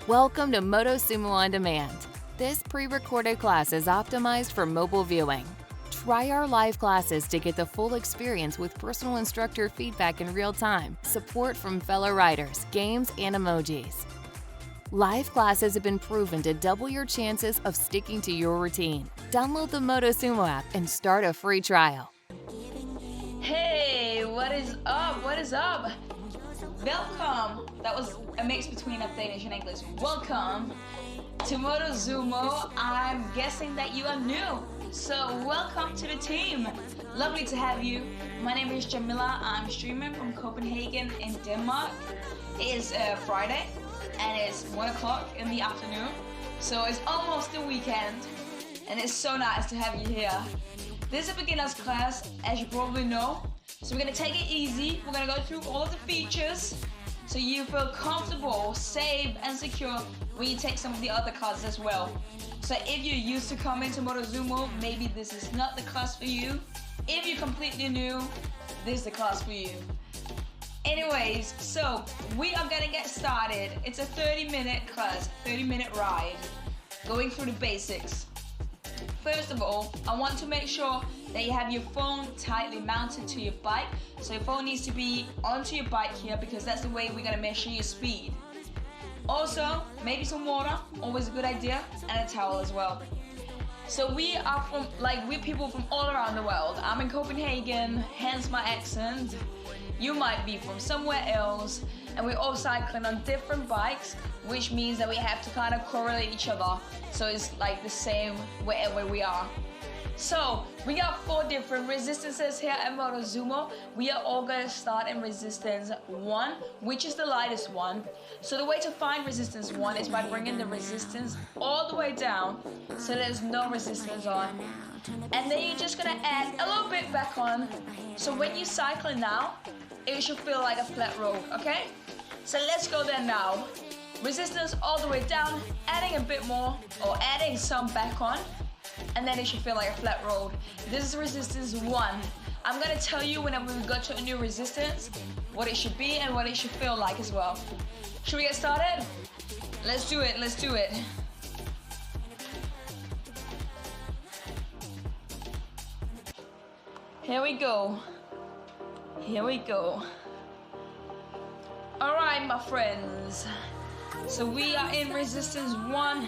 Welcome to Motosumo On Demand. This pre-recorded class is optimized for mobile viewing. Try our live classes to get the full experience with personal instructor feedback in real time, support from fellow riders, games, and emojis. Live classes have been proven to double your chances of sticking to your routine. Download the Motosumo app and start a free trial. Hey, what is up? What is up? Welcome. That was a mix between Danish and English. Welcome to Motosumo. I'm guessing that you are new, so welcome to the team. Lovely to have you. My name is Jamilla. I'm streaming from Copenhagen in Denmark. It is Friday and it's 1 o'clock in the afternoon, so it's almost the weekend and it's so nice to have you here. This is a beginner's class, as you probably know. So we're gonna take it easy. We're gonna go through all of the features so you feel comfortable, safe, and secure when you take some of the other classes as well. So if you're used to coming to Motosumo, maybe this is not the class for you. If you're completely new, this is the class for you. Anyways, so we are gonna get started. It's a 30-minute class, 30-minute ride, going through the basics. First of all, I want to make sure that you have your phone tightly mounted to your bike. So your phone needs to be onto your bike here because that's the way we're gonna measure your speed. Also, maybe some water, always a good idea, and a towel as well. So we're people from all around the world. I'm in Copenhagen, hence my accent. You might be from somewhere else, and we're all cycling on different bikes, which means that we have to kind of correlate each other. So it's like the same wherever we are. So we got 4 different resistances here at Motosumo. We are all gonna start in resistance 1, which is the lightest one. So the way to find resistance 1 is by bringing the resistance all the way down so there's no resistance on. And then you're just gonna add a little bit back on. So when you're cycling now, it should feel like a flat road, okay? So let's go there now. Resistance all the way down, adding a bit more or adding some back on, and then it should feel like a flat road. This is resistance 1. I'm gonna tell you whenever we go to a new resistance what it should be and what it should feel like as well. Should we get started? Let's do it, let's do it. Here we go. Here we go. Alright, my friends. So we are in resistance 1.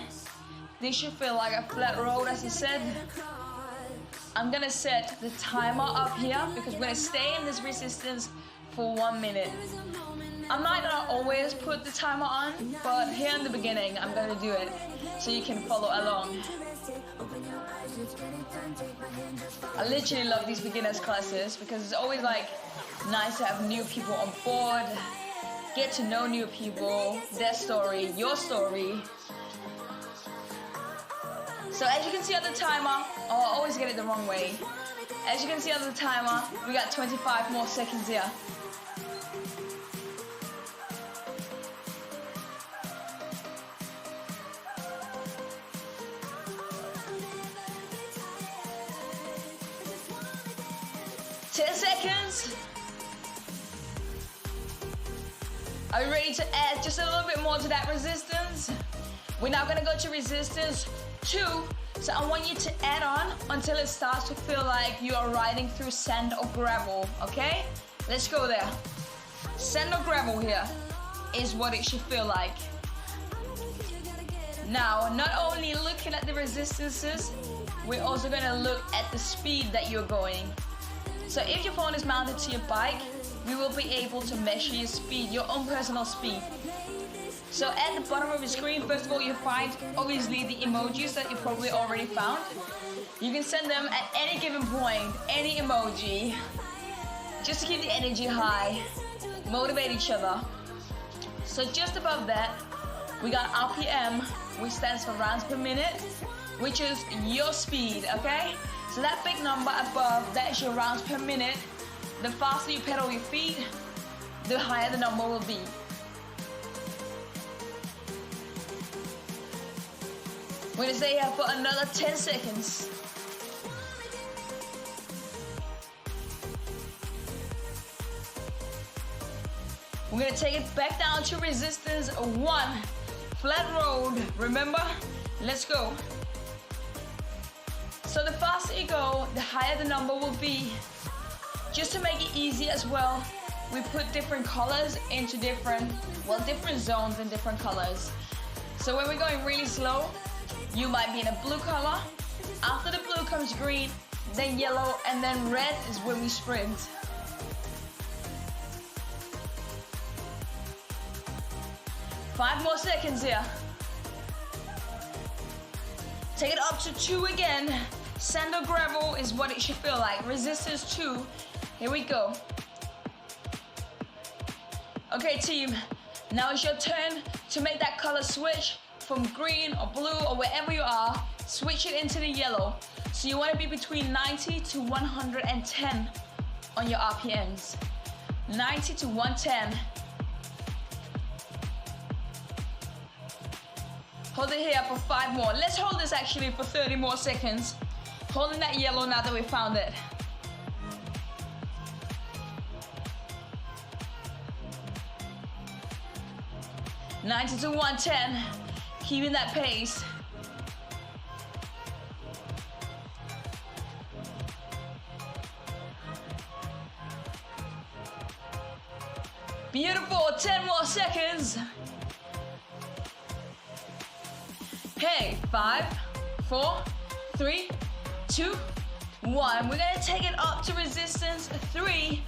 This should feel like a flat road, as I said. I'm gonna set the timer up here because we're gonna stay in this resistance for 1 minute. I might not always put the timer on, but here in the beginning, I'm gonna do it so you can follow along. I literally love these beginners classes because it's always like nice to have new people on board, get to know new people, their story, your story. So as you can see on the timer, oh, I always get it the wrong way. As you can see on the timer, we got 25 more seconds here. Seconds. Are you ready to add just a little bit more to that resistance? We're now gonna go to resistance 2. So I want you to add on until it starts to feel like you are riding through sand or gravel, okay? Let's go there. Sand or gravel here is what it should feel like. Now, not only looking at the resistances, we're also gonna look at the speed that you're going. So if your phone is mounted to your bike, we will be able to measure your speed, your own personal speed. So at the bottom of your screen, first of all, you find obviously the emojis that you probably already found. You can send them at any given point, any emoji, just to keep the energy high, motivate each other. So just above that, we got RPM, which stands for rounds per minute, which is your speed, okay? So that big number above, that is your rounds per minute. The faster you pedal your feet, the higher the number will be. We're gonna stay here for another 10 seconds. We're gonna take it back down to resistance 1. Flat road, remember? Let's go. So the faster you go, the higher the number will be. Just to make it easy as well, we put different colors into different zones and different colors. So when we're going really slow, you might be in a blue color. After the blue comes green, then yellow, and then red is when we sprint. Five more seconds here. Take it up to 2 again. Sand or gravel is what it should feel like. Resistance 2. Here we go. Okay, team. Now it's your turn to make that color switch from green or blue or wherever you are. Switch it into the yellow. So you want to be between 90 to 110 on your RPMs. 90 to 110. Hold it here for 5 more. Let's hold this actually for 30 more seconds. Holding that yellow now that we found it. $90 to 110. Keeping that pace. Beautiful. 10 more seconds. Hey, 5, 4, 3, 2, 1. We're gonna take it up to resistance 3.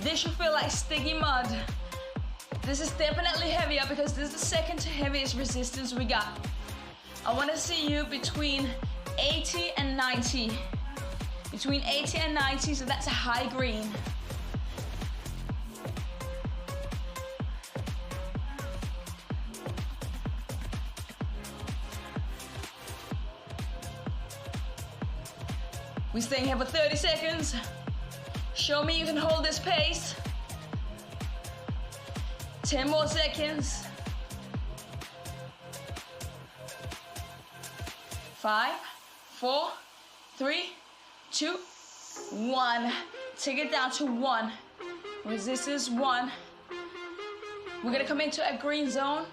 This should feel like sticky mud. This is definitely heavier because this is the second to heaviest resistance we got. I wanna see you between 80 and 90. Between 80 and 90, so that's a high green. We're staying here for 30 seconds. Show me you can hold this pace. 10 more seconds. 5, 4, 3, 2, 1. Take it down to 1. Resistance 1. We're gonna come into a green zone.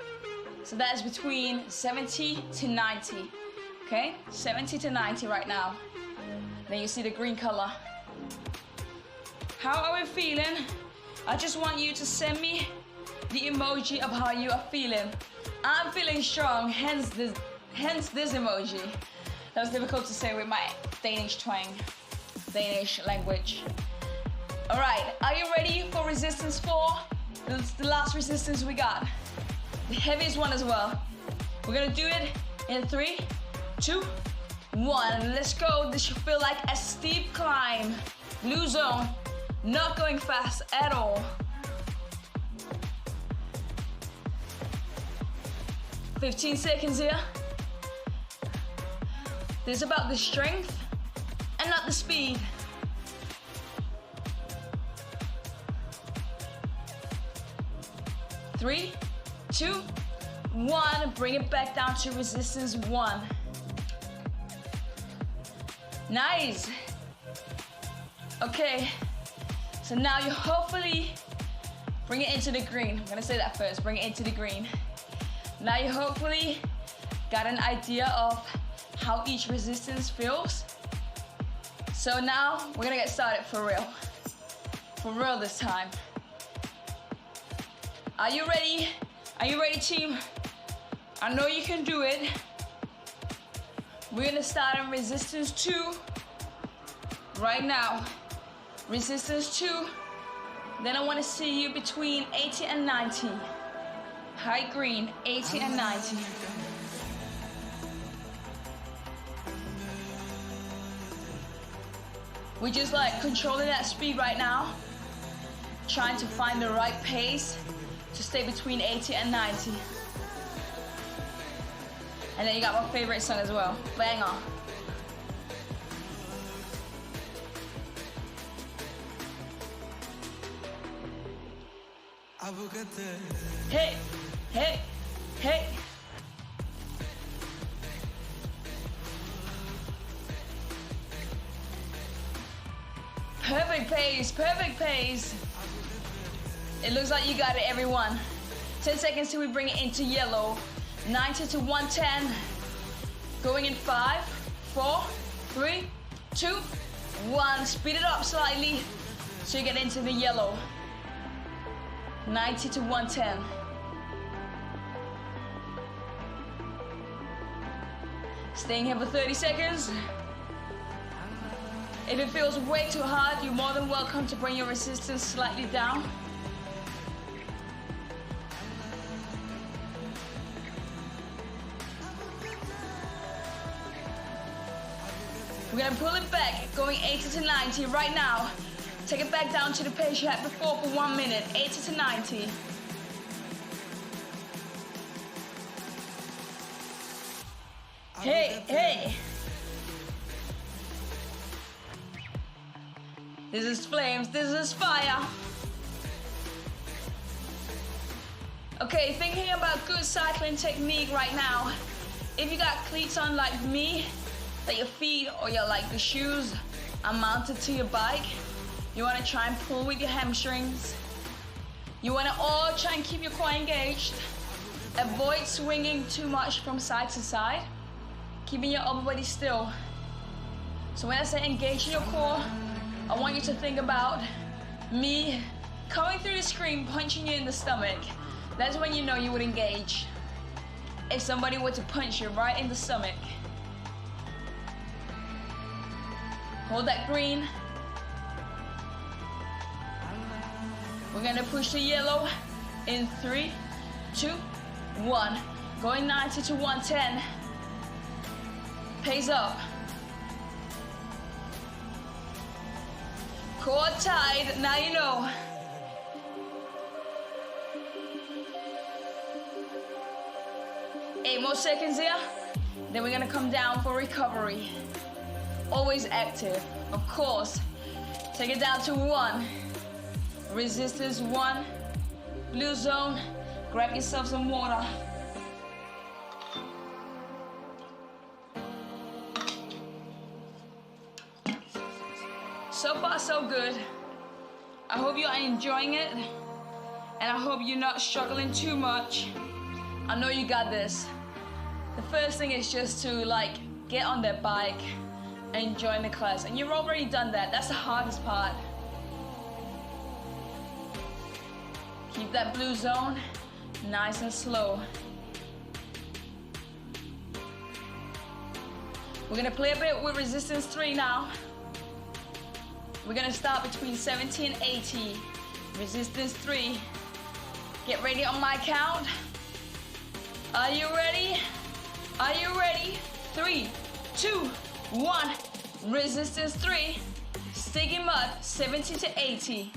So that is between 70 to 90. Okay? 70 to 90 right now. Then you see the green color. How are we feeling? I just want you to send me the emoji of how you are feeling. I'm feeling strong, hence this emoji. That was difficult to say with my Danish twang, Danish language. All right, are you ready for resistance 4? That's the last resistance we got. The heaviest one as well. We're gonna do it in 3, 2, 1. Let's go. This should feel like a steep climb. Blue zone. Not going fast at all. 15 seconds here. This is about the strength and not the speed. Three, 2, 1. Bring it back down to resistance 1. Nice. Okay, so now you hopefully bring it into the green. I'm gonna say that first, bring it into the green. Now you hopefully got an idea of how each resistance feels. So now we're gonna get started for real. For real this time. Are you ready? Are you ready, team? I know you can do it. We're gonna start on resistance 2 right now. Resistance 2. Then I wanna see you between 80 and 90. High green, 80 and 90. We're just like controlling that speed right now. Trying to find the right pace to stay between 80 and 90. And then you got my favorite song as well, Bang On. Hey, hey, hey. Perfect pace, perfect pace. It looks like you got it, everyone. 10 seconds till we bring it into yellow. 90 to 110. Going in 5, 4, 3, 2, 1. Speed it up slightly so you get into the yellow. 90 to 110. Staying here for 30 seconds. If it feels way too hard, you're more than welcome to bring your resistance slightly down. We're gonna pull it back, going 80 to 90 right now. Take it back down to the pace you had before for 1 minute, 80 to 90. Hey, hey. This is flames, this is fire. Okay, thinking about good cycling technique right now. If you got cleats on like me, that your feet or the shoes are mounted to your bike, you want to try and pull with your hamstrings. You want to all try and keep your core engaged. Avoid swinging too much from side to side, keeping your upper body still. So when I say engage in your core, I want you to think about me coming through the screen, punching you in the stomach. That's when you know you would engage. If somebody were to punch you right in the stomach. Hold that green. We're gonna push the yellow in 3, 2, 1. Going 90 to 110. Pace up. Core tight, now you know. Eight more seconds here. Then we're gonna come down for recovery. Always active, of course. Take it down to 1. Resistance 1. Blue zone. Grab yourself some water. So far, so good. I hope you are enjoying it, and I hope you're not struggling too much. I know you got this. The first thing is just to get on that bike and join the class, and you've already done that. That's the hardest part. Keep that blue zone nice and slow. We're gonna play a bit with resistance 3 now. We're gonna start between 70 and 80. Resistance 3. Get ready on my count. Are you ready? Are you ready? 3, 2, 1. Resistance 3. Sticky mud, 70 to 80.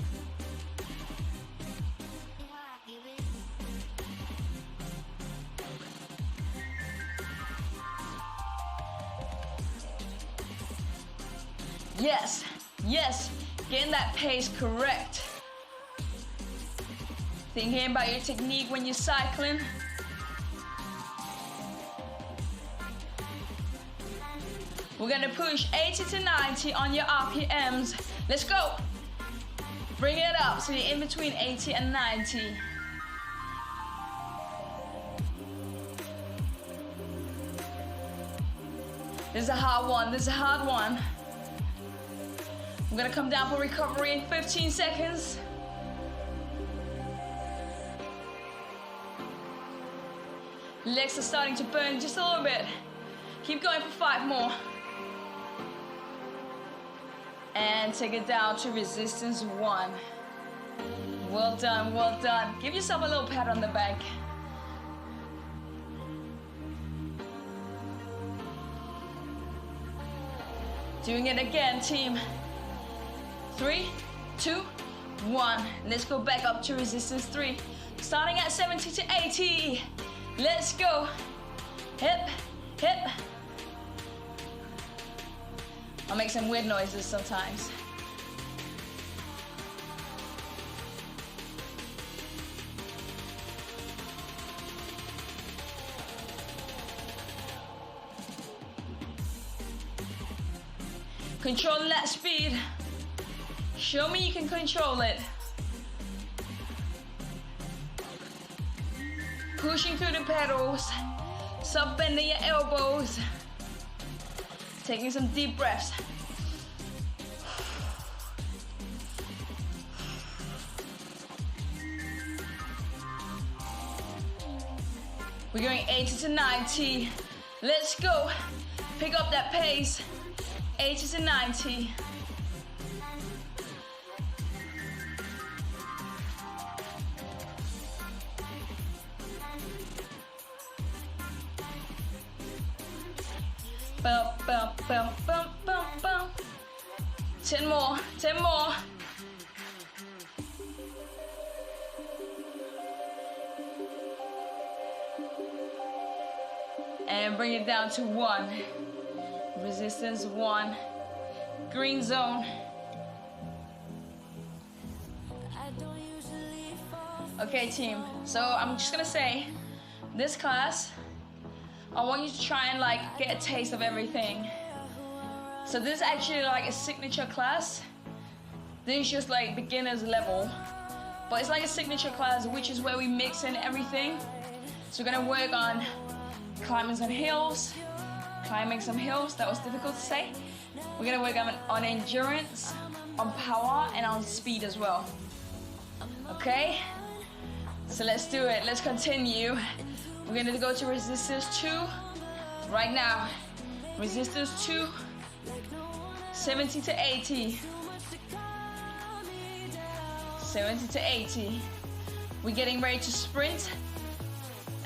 Yes, yes, getting that pace correct. Thinking about your technique when you're cycling. We're gonna push 80 to 90 on your RPMs. Let's go. Bring it up so you're in between 80 and 90. This is a hard one, this is a hard one. I'm gonna come down for recovery in 15 seconds. Legs are starting to burn just a little bit. Keep going for 5 more. And take it down to resistance 1. Well done, well done. Give yourself a little pat on the back. Doing it again, team. 3, 2, 1. Let's go back up to resistance 3. Starting at 70 to 80. Let's go. Hip, hip. I'll make some weird noises sometimes. Control that speed. Show me you can control it. pushing through the pedals, sub bending your elbows, taking some deep breaths. We're going 80 to 90. Let's go. Pick up that pace. 80 to 90. Bum, bum, bum, bum, bum, bum. 10 more, 10 more. And bring it down to 1. Resistance 1. Green zone. Okay, team. So I'm just gonna say, this class, I want you to try and like get a taste of everything. So this is actually like a signature class. This is just like beginner's level. But it's like a signature class, which is where we mix in everything. So we're gonna work on climbing some hills, that was difficult to say. We're gonna work on endurance, on power, and on speed as well. Okay? So let's do it, let's continue. We're gonna go to resistance 2 right now. Resistance 2, 70 to 80. 70 to 80. We're getting ready to sprint.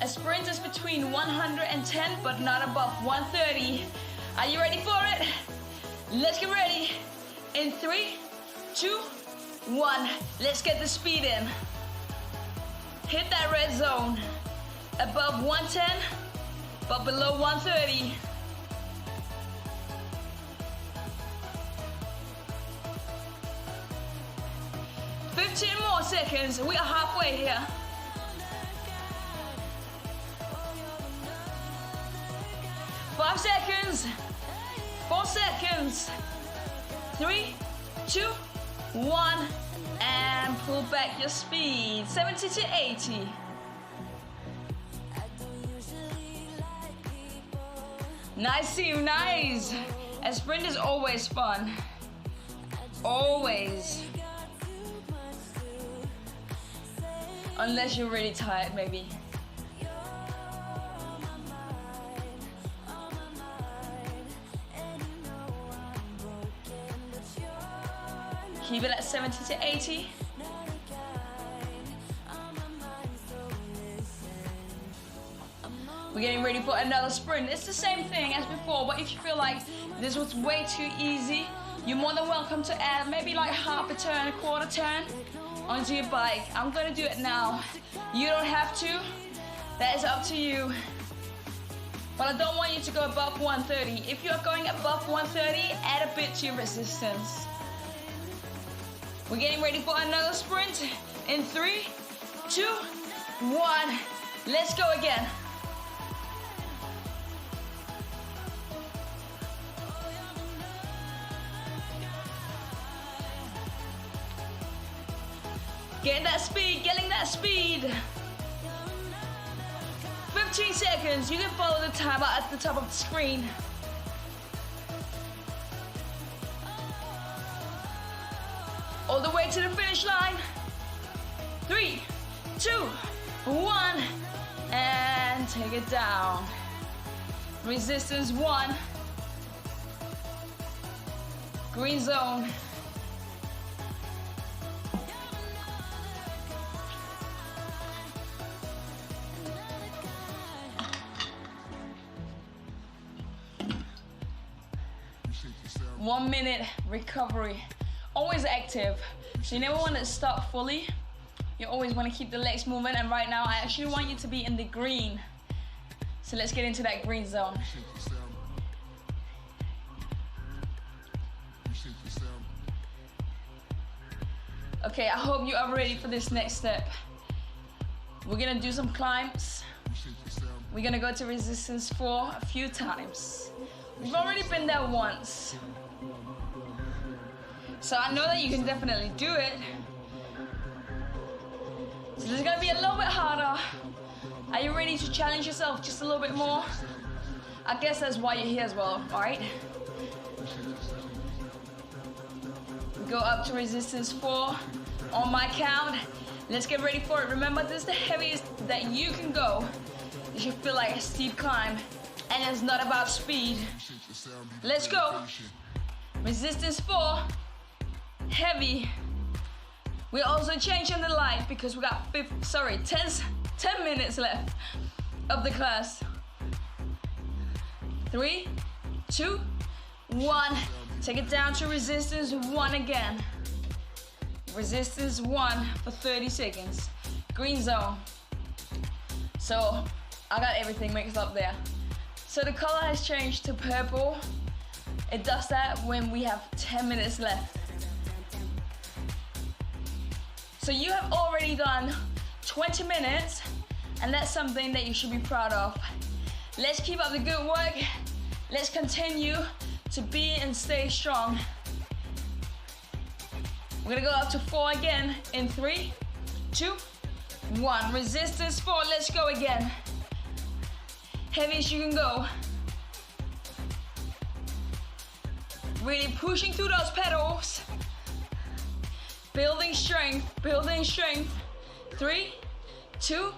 A sprint is between 110 but not above 130. Are you ready for it? Let's get ready. In 3, 2, 1. Let's get the speed in. Hit that red zone. Above 110 but below 130. More seconds. We are halfway here. Five seconds. 4 seconds. 3, 2, 1. And pull back your speed. 70 to 80. Nice team, nice. A sprint is always fun. Always. Unless you're really tired, maybe. Keep it at 70 to 80. We're getting ready for another sprint. It's the same thing as before, but if you feel like this was way too easy, you're more than welcome to add maybe like half a turn, a quarter turn onto your bike. I'm gonna do it now. You don't have to. That is up to you. But I don't want you to go above 130. If you're going above 130, add a bit to your resistance. We're getting ready for another sprint. In 3, 2, 1. Let's go again. Getting that speed, getting that speed. 15 seconds. You can follow the timer at the top of the screen. All the way to the finish line. 3, 2, 1. And take it down. Resistance 1. Green zone. One minute recovery. Always active. So you never want to stop fully. You always want to keep the legs moving. And right now, I actually want you to be in the green. So let's get into that green zone. Okay, I hope you are ready for this next step. We're gonna do some climbs. We're gonna go to resistance 4 a few times. We've already been there once. So I know that you can definitely do it. So this is gonna be a little bit harder, Are you ready to challenge yourself just a little bit more? I guess that's why you're here as well, all right? Go up to resistance 4 on my count. Let's get ready for it. Remember, this is the heaviest that you can go. You should feel like a steep climb, and it's not about speed. Let's go. Resistance 4, heavy. We're also changing the light because we got 10 minutes left of the class. 3, 2, 1. Take it down to resistance 1 again. Resistance 1 for 30 seconds. Green zone. So I got everything mixed up there. So the color has changed to purple. It does that when we have 10 minutes left. So you have already done 20 minutes, and that's something that you should be proud of. Let's keep up the good work. Let's continue to be and stay strong. We're gonna go up to 4 again in 3, 2, 1. Resistance 4, let's go again. Heavy as you can go. Really pushing through those pedals. Building strength, building strength. 3, 2,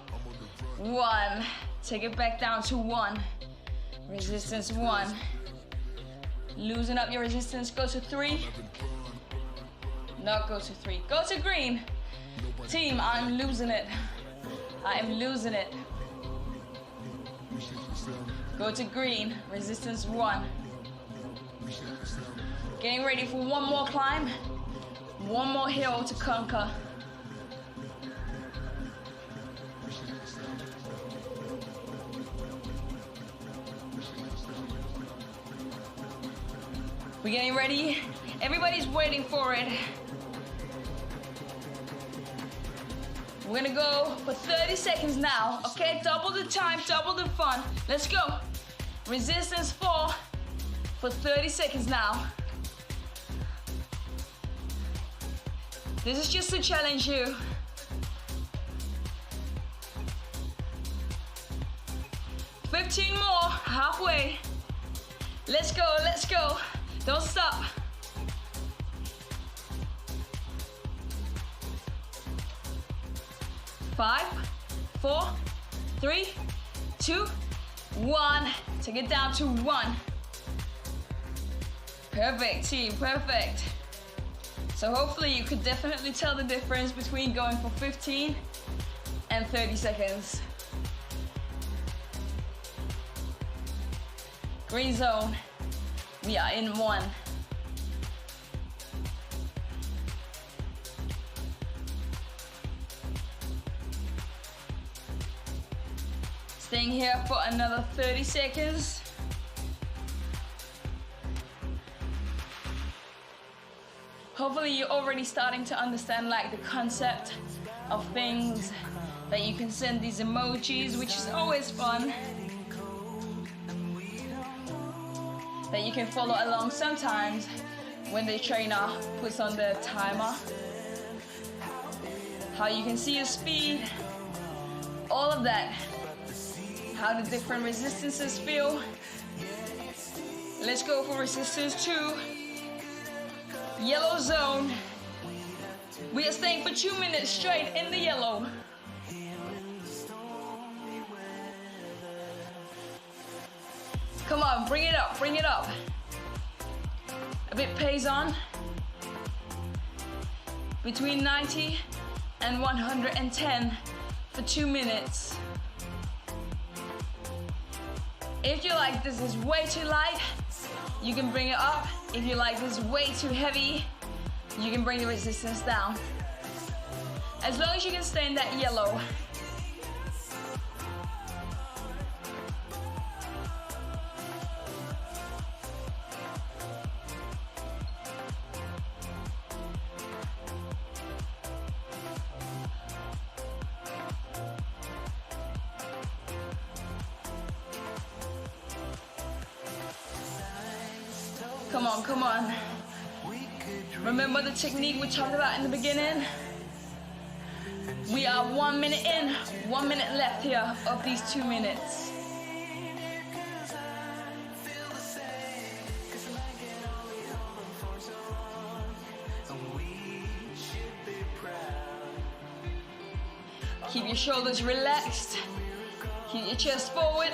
1. Take it back down to 1. Resistance 1. Loosen up your resistance, go to 3. Not go to 3, go to green. Team, I'm losing it. I am losing it. Go to green, resistance 1. Getting ready for one more climb, one more hill to conquer. We're getting ready. Everybody's waiting for it. We're gonna go for 30 seconds now, okay? Double the time, double the fun. Let's go. Resistance 4 for 30 seconds now. This is just to challenge you. $15 more, halfway. Let's go, let's go. Don't stop. 5, 4, 3, 2, 1. Take it down to 1. Perfect, team, perfect. So hopefully you could definitely tell the difference between going for 15 and 30 seconds. Green zone. We are in 1. Staying here for another 30 seconds. Hopefully you're already starting to understand like the concept of things, that you can send these emojis, which is always fun. That you can follow along sometimes when the trainer puts on the timer. How you can see your speed, all of that. How the different resistances feel. Let's go for resistance 2. Yellow zone. We are staying for 2 minutes straight in the yellow. Come on, bring it up, bring it up. A bit pace on. Between 90 and 110 for 2 minutes. If you like this is way too light, you can bring it up. If you like this way too heavy, you can bring the resistance down. As long as you can stay in that yellow. Come on, come on. Remember the technique we talked about in the beginning? We are 1 minute in, 1 minute left here of these 2 minutes. Keep your shoulders relaxed. Keep your chest forward.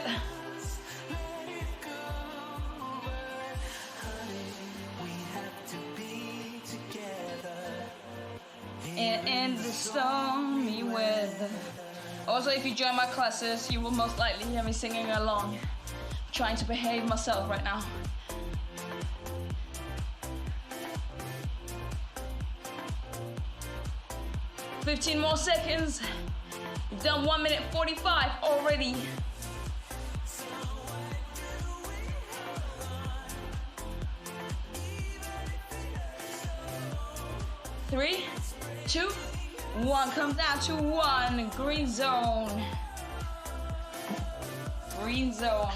And in the stormy weather. Also, if you join my classes, you will most likely hear me singing along. Trying to behave myself right now. "15 more seconds. You've done 1 minute 45 already. Three, 2, 1. Come down to 1. Green zone. Green zone.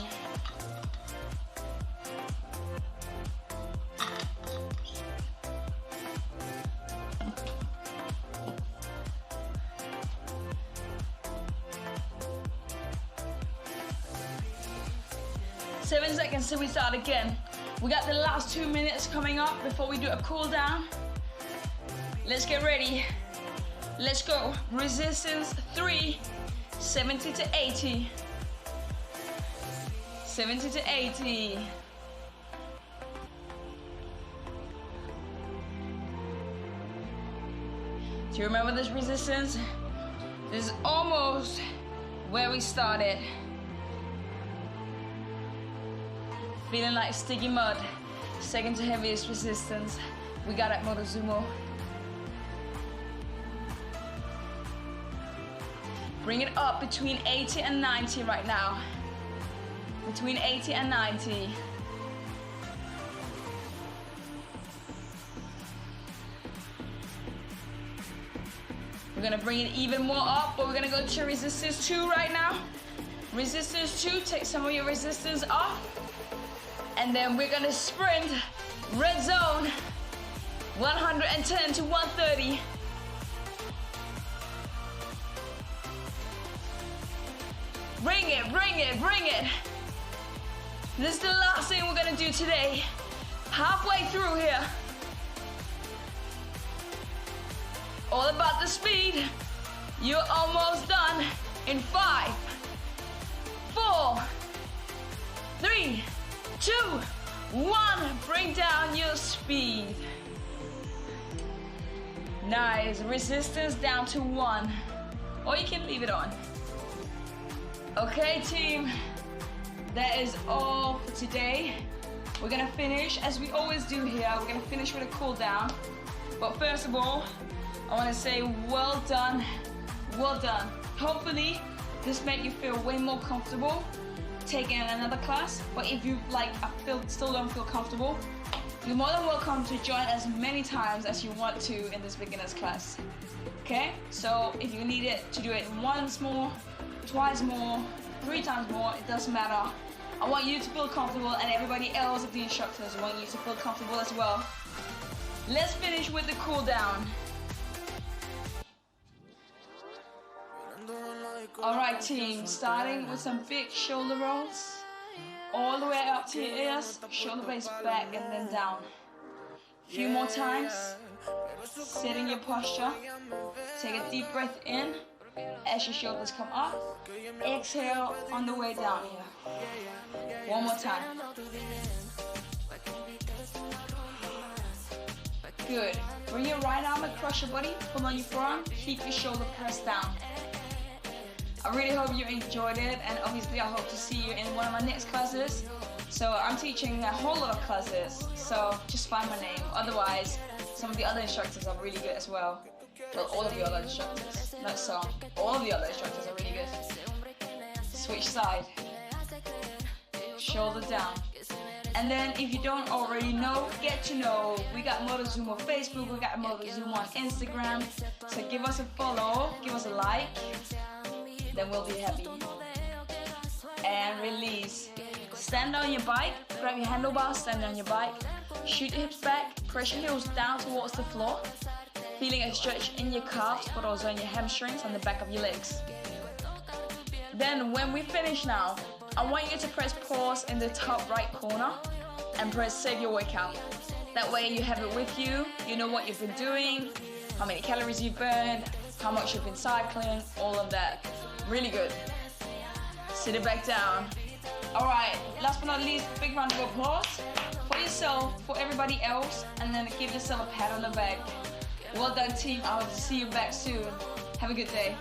Seven seconds till we start again. We got the last 2 minutes coming up before we do a cool down. Let's get ready. Let's go. Resistance 3, 70 to 80. 70 to 80. Do you remember this resistance? This is almost where we started. Feeling like sticky mud. Second to heaviest resistance we got at Motosumo. Bring it up between 80 and 90 right now. Between 80 and 90. We're gonna bring it even more up, but we're gonna go to resistance 2 right now. Resistance 2, take some of your resistance off. And then we're gonna sprint, red zone, 110 to 130. Bring it, bring it, bring it. This is the last thing we're gonna do today. Halfway through here. All about the speed. You're almost done in 5, 4, 3, 2, 1. Bring down your speed. Nice. Resistance down to 1. Or you can leave it on. Okay, team. That is all for today. We're gonna finish as we always do here. We're gonna finish with a cool down. But first of all, I wanna say well done. Well done. Hopefully, this made you feel way more comfortable taking another class. But if you still don't feel comfortable, you're more than welcome to join as many times as you want to in this beginner's class. Okay? So if you need it to do it once more, twice more, 3 times more, it doesn't matter. I want you to feel comfortable, and everybody else of the instructors want you to feel comfortable as well. Let's finish with the cool down. Alright team, starting with some big shoulder rolls. All the way up to your ears, shoulder blades back and then down. Few more times. Setting your posture. Take a deep breath in as your shoulders come up. Exhale on the way down here. One more time. Good. Bring your right arm across your body, pull on your forearm, keep your shoulder pressed down. I really hope you enjoyed it, and obviously I hope to see you in one of my next classes. So I'm teaching a whole lot of classes, so just find my name. Otherwise, some of the other instructors are really good as well. Well, all of the other instructors, not some. All of the other instructors are really good. Switch side. Shoulder down. And then if you don't already know, get to know. We got Motosumo Facebook, we got Motosumo on Instagram. So give us a follow, give us a like, then we'll be happy. And release. Stand on your bike, grab your handlebars, stand on your bike. Shoot your hips back, press your heels down towards the floor. feeling a stretch in your calves, but also in your hamstrings and the back of your legs. Then when we finish now, I want you to press pause in the top right corner and press save your workout. That way you have it with you, you know what you've been doing, how many calories you've burned, how much you've been cycling, all of that. Really good. Sit it back down. All right, last but not least, big round of applause for yourself, for everybody else, and then give yourself a pat on the back. Well done, team. I'll see you back soon. Have a good day.